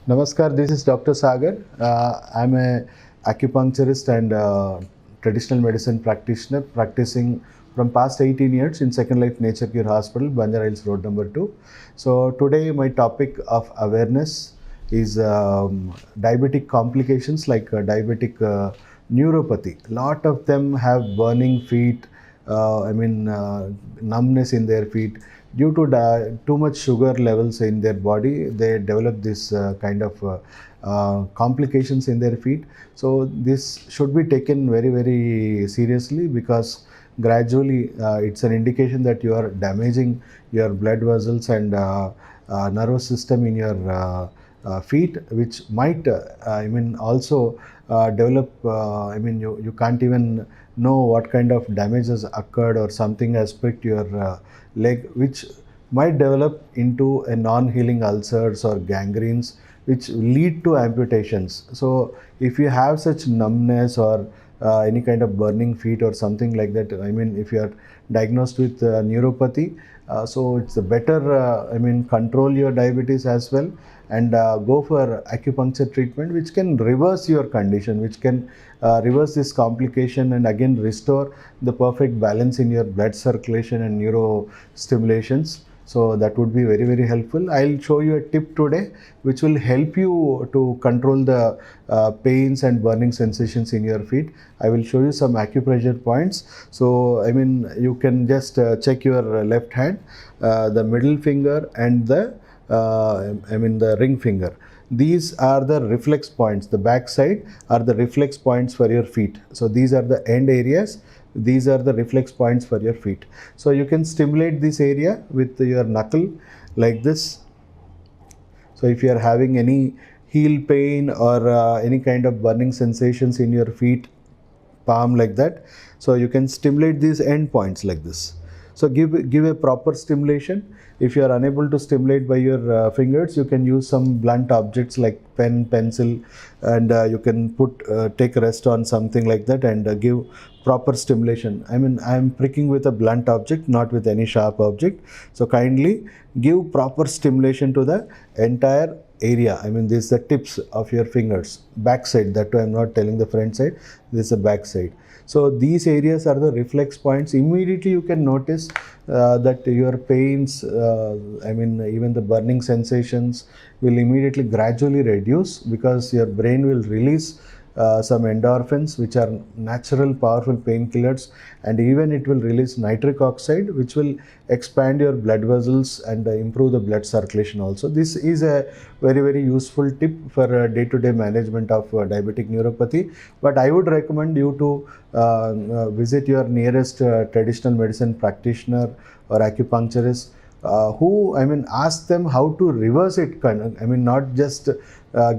Namaskar, this is Dr. Sagar. I'm a acupuncturist and traditional medicine practitioner practicing from past 18 years in Second Life Nature Cure Hospital, Banjara Hills Road number 2. So today my topic of awareness is diabetic complications like diabetic neuropathy. A lot of them have burning feet, numbness in their feet. Due to too much sugar levels in their body, they develop this kind of complications in their feet. So this should be taken very, very seriously, because gradually it's an indication that you are damaging your blood vessels and nervous system in your feet, which might also develop. You can't even know what kind of damage has occurred, or something has pricked your leg, which might develop into a non-healing ulcers or gangrenes, which lead to amputations. So if you have such numbness or any kind of burning feet or something like that, if you are diagnosed with neuropathy, so it's better control your diabetes as well, and go for acupuncture treatment, which can reverse your condition, which can reverse this complication and again restore the perfect balance in your blood circulation and neuro stimulations. So that would be very, very helpful. I'll show you a tip today which will help you to control the pains and burning sensations in your feet. I will show you some acupressure points. So you can just check your left hand, the middle finger and the ring finger. These are the reflex points. The back side are the reflex points for your feet. So these are the end areas. These are the reflex points for your feet. So you can stimulate this area with your knuckle like this. So if you are having any heel pain or any kind of burning sensations in your feet, palm like that, so you can stimulate these end points like this. So give a proper stimulation. If you are unable to stimulate by your fingers, you can use some blunt objects like pen, pencil, and you can take a rest on something like that and give proper stimulation. I'm pricking with a blunt object, not with any sharp object. So kindly give proper stimulation to the entire area. This is the tips of your fingers, back side. That too, I'm not telling the front side. This is the back side. So these areas are the reflex points. Immediately you can notice that your pains, even the burning sensations will immediately gradually reduce, because your brain will release some endorphins, which are natural powerful painkillers, and even it will release nitric oxide, which will expand your blood vessels and improve the blood circulation also. This is a very, very useful tip for day-to-day management of diabetic neuropathy. But I would recommend you to visit your nearest traditional medicine practitioner or acupuncturist, who ask them how to reverse it. Not just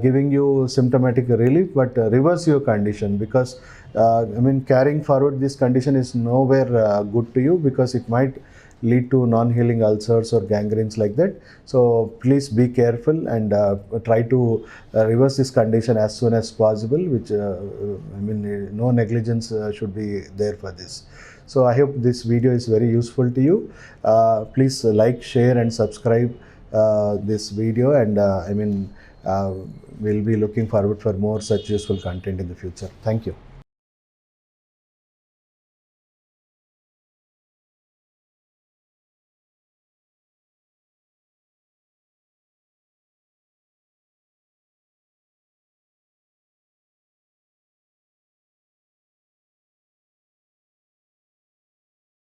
giving you symptomatic relief, but reverse your condition, because carrying forward this condition is nowhere good to you, because it might lead to non-healing ulcers or gangrenes like that. So please be careful and try to reverse this condition as soon as possible, which no negligence should be there for this. So I hope this video is very useful to you. Please like, share and subscribe this video, and we'll be looking forward for more such useful content in the future. Thank you.